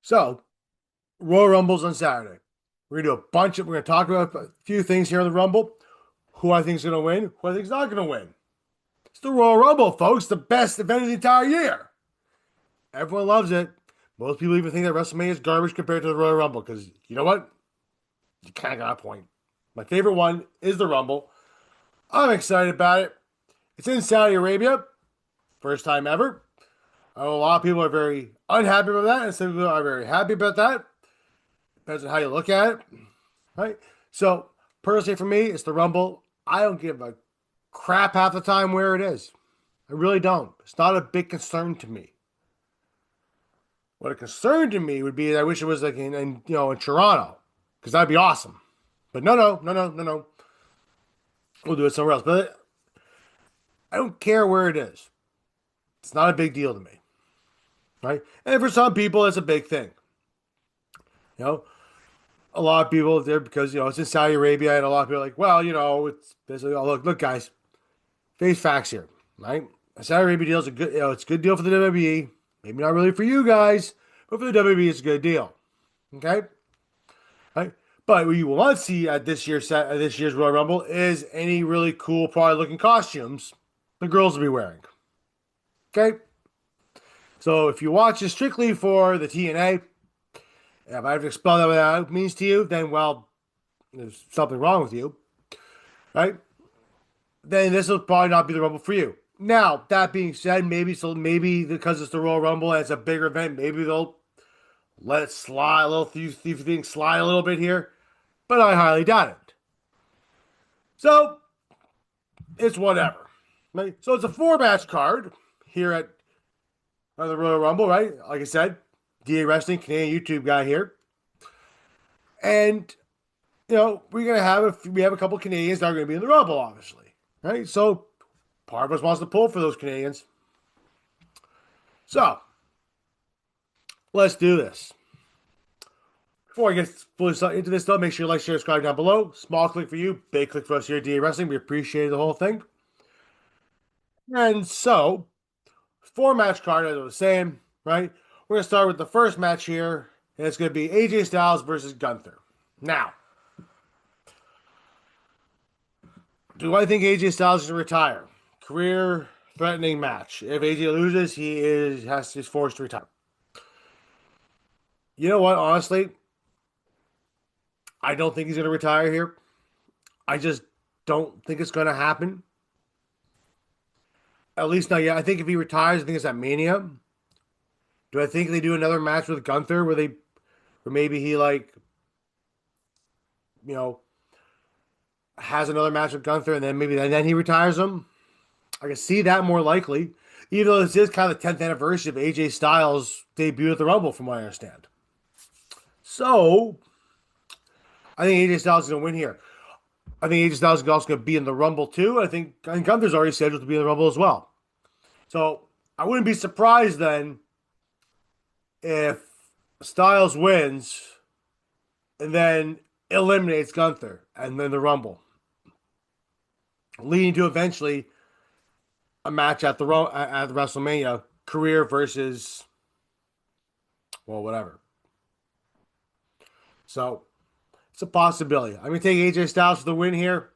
So, Royal Rumbles on Saturday. We're gonna talk about a few things here on the Rumble. Who I think is gonna win, who I think is not gonna win. It's the Royal Rumble, folks, the best event of the entire year. Everyone loves it. Most people even think that WrestleMania is garbage compared to the Royal Rumble, because you know what? You kind of got a point. My favorite one is the Rumble. I'm excited about it. It's in Saudi Arabia, first time ever. I know a lot of people are very unhappy about that, and some people are very happy about that. Depends on how you look at it, right? So, personally, for me, it's the Rumble. I don't give a crap half the time where it is. I really don't. It's not a big concern to me. What a concern to me would be, I wish it was like in Toronto, because that'd be awesome. But no. We'll do it somewhere else. But I don't care where it is. It's not a big deal to me, right? And for some people, it's a big thing. You know, a lot of people there because it's in Saudi Arabia, and a lot of people are like, well, it's basically, oh, look, guys, face facts here, right? A Saudi Arabia deal is a good, it's a good deal for the WWE. Maybe not really for you guys, but for the WWE, it's a good deal. Okay, right? But what you will not see at this year's Royal Rumble is any really cool, probably looking costumes the girls will be wearing. Okay, so if you watch it strictly for the TNA, if I have to explain what that means to you, then well, there's something wrong with you, right? Then this will probably not be the Rumble for you. Now, that being said, maybe because it's the Royal Rumble and it's a bigger event, maybe they'll let it slide a little, few things slide a little bit here, but I highly doubt it. So it's whatever. Right? So it's a 4 match card here at the Royal Rumble, right? Like I said, DA Wrestling, Canadian YouTube guy here, and we have a couple Canadians that are going to be in the Rumble, obviously, right? So part of us wants to pull for those Canadians. So let's do this. Before I get fully into this, though, make sure you like, share, subscribe down below. Small click for you, big click for us here at DA Wrestling. We appreciate the whole thing. And so, 4 match card, as I was saying, right? We're going to start with the first match here, and it's going to be AJ Styles versus Gunther. Now, do I think AJ Styles is going to retire? Career-threatening match. If AJ loses, he's forced to retire. You know what? Honestly, I don't think he's going to retire here. I just don't think it's going to happen. At least not yet. I think if he retires, I think it's at Mania. Do I think they do another match with Gunther where maybe he has another match with Gunther and then he retires him? I can see that more likely. Even though this is kind of the 10th anniversary of AJ Styles' debut at the Rumble, from what I understand. So, I think AJ Styles is going to win here. I think AJ Styles is also going to be in the Rumble too. I think Gunther's already scheduled to be in the Rumble as well. So, I wouldn't be surprised then if Styles wins and then eliminates Gunther and then the Rumble, leading to eventually a match at the WrestleMania, career versus, well, whatever. So it's a possibility. I'm gonna take AJ Styles for the win here.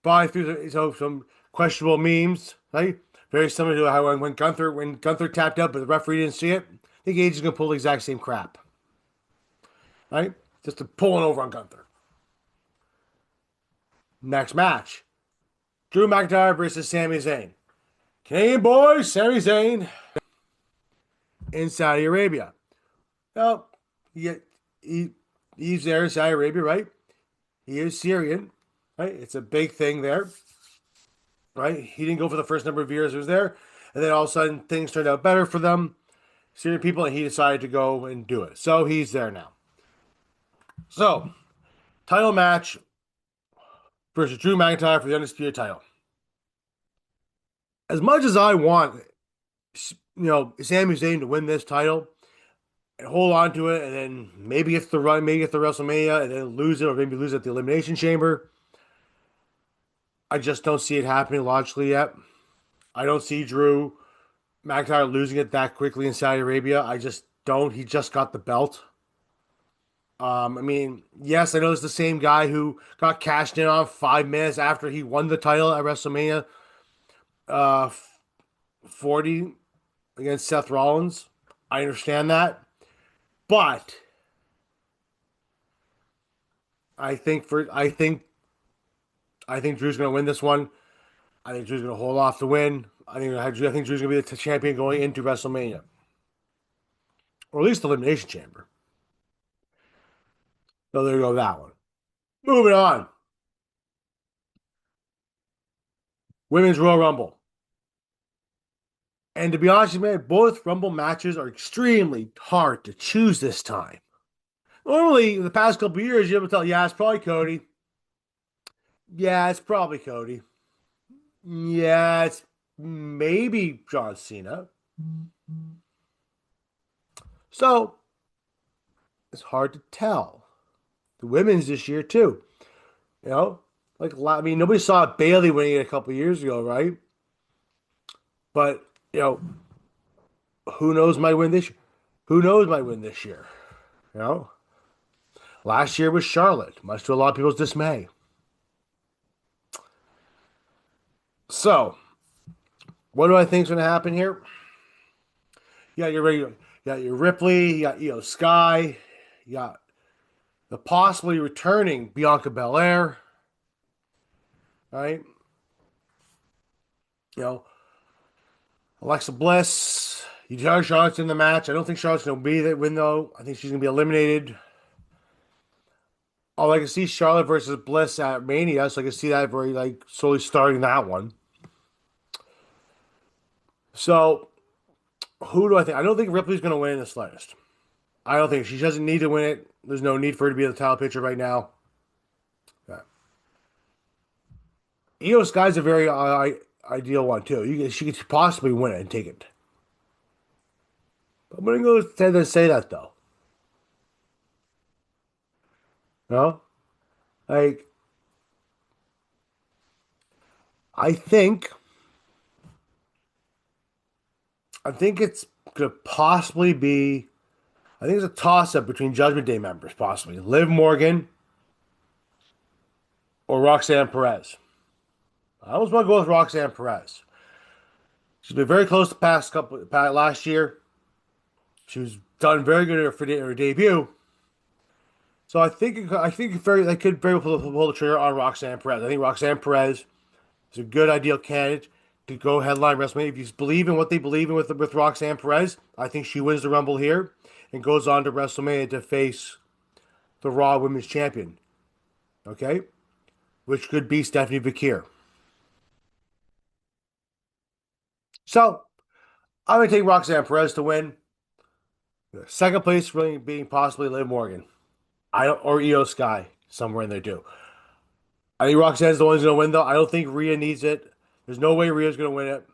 Probably through some questionable memes, right? Very similar to how when Gunther tapped out, but the referee didn't see it. I think AJ's gonna pull the exact same crap, right? Just to pulling over on Gunther. Next match, Drew McIntyre versus Sami Zayn. Canadian boy, Sami Zayn in Saudi Arabia. Well, he's there in Saudi Arabia, right? He is Syrian, right? It's a big thing there, right? He didn't go for the first number of years he was there, and then all of a sudden things turned out better for them, Syrian people, and he decided to go and do it. So he's there now. So, title match versus Drew McIntyre for the Undisputed title. As much as I want, Sami Zayn to win this title and hold on to it, and then maybe get the WrestleMania and then lose it, or maybe lose it at the Elimination Chamber, I just don't see it happening logically yet. I don't see Drew McIntyre losing it that quickly in Saudi Arabia. I just don't. He just got the belt. I mean, yes, I know it's the same guy who got cashed in on 5 minutes after he won the title at WrestleMania 40 against Seth Rollins. I understand that, but I think Drew's going to win this one. I think Drew's going to hold off the win. I think Drew's going to be the champion going into WrestleMania, or at least the Elimination Chamber. So there you go, that one. Moving on, Women's Royal Rumble. And to be honest with you, man, both Rumble matches are extremely hard to choose this time. Normally, in the past couple of years, you're able to tell, yeah, it's probably Cody. Yeah, it's probably Cody. Yeah, it's maybe John Cena. So it's hard to tell. The women's this year too. You know, like I mean, nobody saw Bailey winning it a couple of years ago, right? But you know, who knows might win this year? Who knows might win this year? You know, last year was Charlotte, much to a lot of people's dismay. So, what do I think is going to happen here? You got your Ripley, you got Sky, you got the possibly returning Bianca Belair, right? You know, Alexa Bliss. You tell Charlotte's in the match. I don't think Charlotte's going to be there win though. I think she's going to be eliminated. Oh, I can see Charlotte versus Bliss at Mania, so I can see that very like slowly starting that one. So who do I think? I don't think Ripley's going to win in the slightest. I don't think she doesn't need to win it. There's no need for her to be in the title picture right now. Yeah. Io Sky's a very ideal one too. She could possibly win it and take it. But I'm gonna go tend to say that though. No, like I think it's gonna possibly be. I think it's a toss up between Judgment Day members, possibly Liv Morgan or Roxanne Perez. I almost want to go with Roxanne Perez. She's been very close to last year. She was done very good for her debut. So I think they could very well pull the trigger on Roxanne Perez. I think Roxanne Perez is a good ideal candidate to go headline WrestleMania. If you believe in what they believe in with Roxanne Perez, I think she wins the Rumble here and goes on to WrestleMania to face the Raw Women's Champion. Okay, which could be Stephanie Bakir. So I'm gonna take Roxanne Perez to win. Second place really being possibly Liv Morgan. I don't or Io Sky somewhere in there too. I think Roxanne's the one who's gonna win though. I don't think Rhea needs it. There's no way Rhea's gonna win it.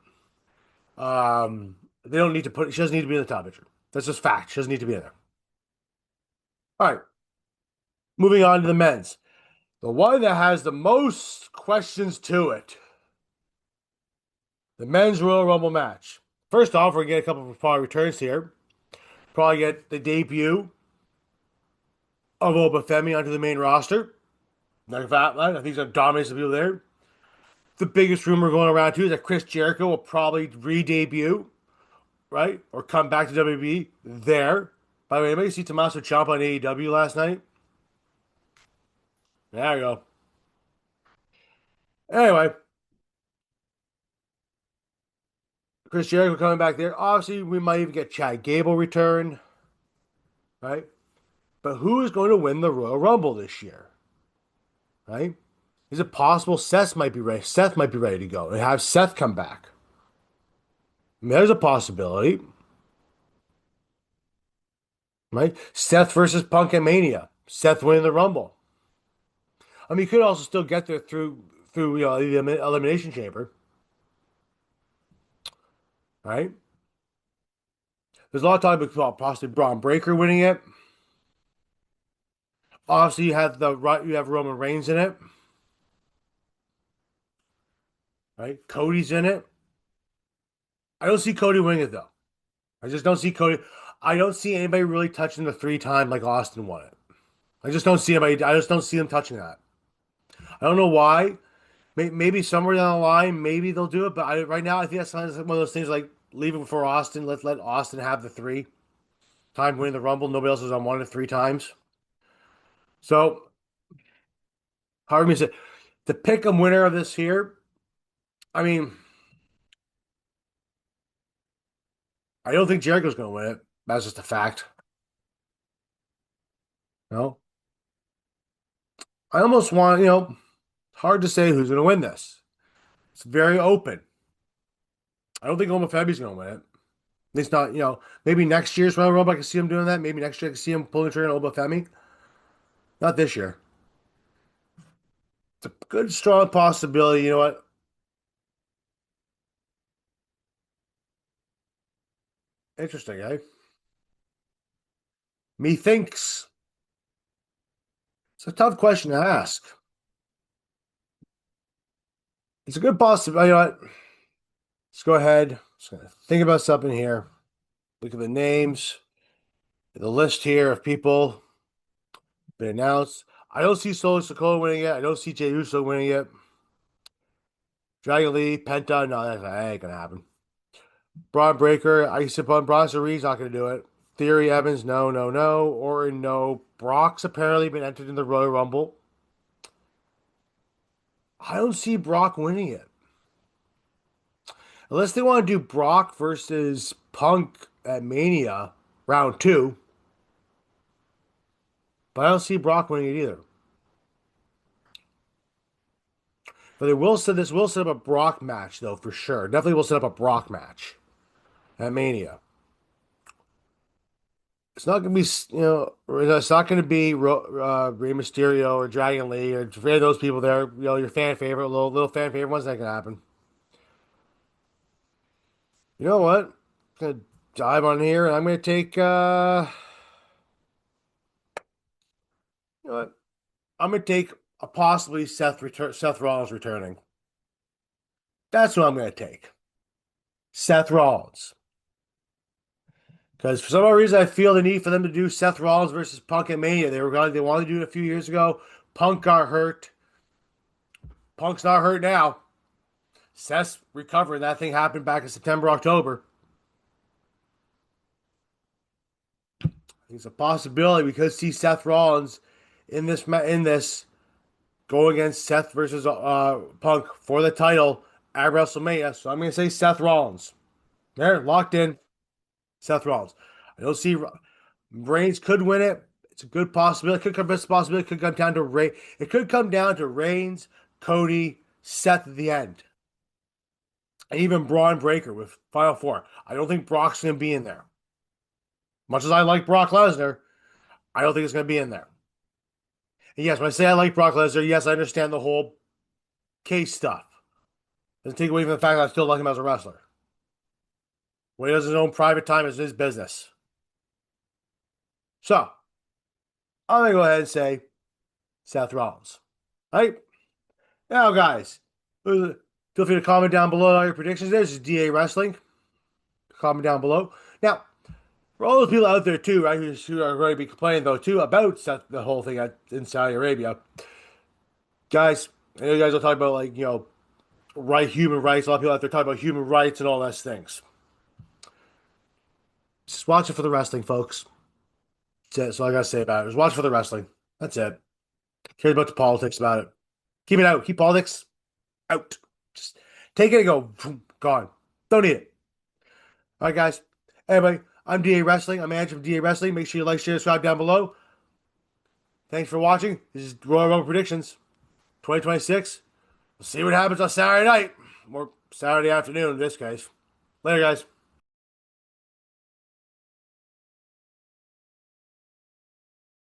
They don't need to put. She doesn't need to be in the top picture. That's just fact. She doesn't need to be in there. All right. Moving on to the men's. The one that has the most questions to it. The men's Royal Rumble match. First off, we're gonna get a couple of probably returns here. Probably get the debut of Obafemi onto the main roster. Like that, I think he's gonna dominate some people there. The biggest rumor going around too is that Chris Jericho will probably re-debut, right, or come back to WWE there. By the way, anybody see Tommaso Ciampa on AEW last night? There you go. Anyway, Chris Jericho coming back there. Obviously, we might even get Chad Gable return, right? But who is going to win the Royal Rumble this year, right? Is it possible Seth might be ready? Seth might be ready to go and have Seth come back. I mean, there's a possibility, right? Seth versus Punk and Mania. Seth winning the Rumble. I mean, you could also still get there through the Elimination Chamber, right? There's a lot of talk about possibly Braun Breaker winning it. Obviously, you have Roman Reigns in it, right? Cody's in it. I don't see Cody winning it though. I just don't see Cody. I don't see anybody really touching the 3 time like Austin won it. I just don't see anybody. I just don't see them touching that. I don't know why. Maybe somewhere down the line, maybe they'll do it. But right now, I think that's kind of one of those things like leave it for Austin. Let Austin have the 3 time winning the Rumble. Nobody else has on one of 3 times. So, however you say, to pick a winner of this here, I mean, I don't think Jericho's going to win it. That's just a fact. No, I almost want, hard to say who's going to win this. It's very open. I don't think Omofebi's going to win it. At least not, maybe next year's Royal Rumble I can see him doing that. Maybe next year I can see him pulling the trigger on Omofemi. Not this year. It's a good, strong possibility. You know what? Interesting, eh? Methinks. It's a tough question to ask. It's a good possibility. You know what? Let's go ahead. Just gonna think about something here. Look at the names, the list here of people been announced. I don't see Solo Sikoa winning it. I don't see Jey Uso winning it. Dragon Lee, Penta, no, that ain't gonna happen. Braun Breaker, I see Bronson Reed's not gonna do it. Theory Evans, no, no, no. Orton, no. Brock's apparently been entered in the Royal Rumble. I don't see Brock winning it. Unless they want to do Brock versus Punk at Mania round 2. But I don't see Brock winning it either. But they will set this will set up a Brock match though for sure. Definitely will set up a Brock match at Mania. It's not gonna be it's not gonna be Rey Mysterio or Dragon Lee or any of those people there. Your fan favorite, little fan favorite ones. That can happen. You know what? I'm gonna dive on here and I'm gonna take. You know what? I'm gonna take a possibly Seth Rollins returning. That's what I'm gonna take. Seth Rollins. Because for some odd reason, I feel the need for them to do Seth Rollins versus Punk at Mania. They wanted to do it a few years ago. Punk got hurt. Punk's not hurt now. Seth's recovering. That thing happened back in September, October. It's a possibility we could see Seth Rollins in this go against Seth versus Punk for the title at WrestleMania. So I'm going to say Seth Rollins. There, locked in. Seth Rollins. I don't see Reigns could win it. It's a good possibility. It could come down to Ray. It could come down to Reigns, Cody, Seth at the end, and even Braun Breaker with Final Four. I don't think Brock's going to be in there. Much as I like Brock Lesnar, I don't think it's going to be in there. And yes, when I say I like Brock Lesnar, yes, I understand the whole case stuff. Doesn't take away from the fact that I still like him as a wrestler. When he does his own private time, it's his business. So, I'm going to go ahead and say Seth Rollins. All right? Now, guys, feel free to comment down below all your predictions. There's DA Wrestling. Comment down below. Now, for all those people out there, too, right, who are going to be complaining, though, too, about the whole thing in Saudi Arabia, guys, I know you guys will talk about, like, human rights. A lot of people out there talk about human rights and all those things. Just watch it for the wrestling, folks. That's it. That's all I got to say about it. Just watch for the wrestling. That's it. Cares about the politics about it. Keep it out. Keep politics out. Just take it and go. Gone. Don't need it. All right, guys. Anyway, I'm DA Wrestling. I'm manager of DA Wrestling. Make sure you like, share, subscribe down below. Thanks for watching. This is Royal Rumble Predictions 2026. We'll see what happens on Saturday night or Saturday afternoon in this case. Later, guys.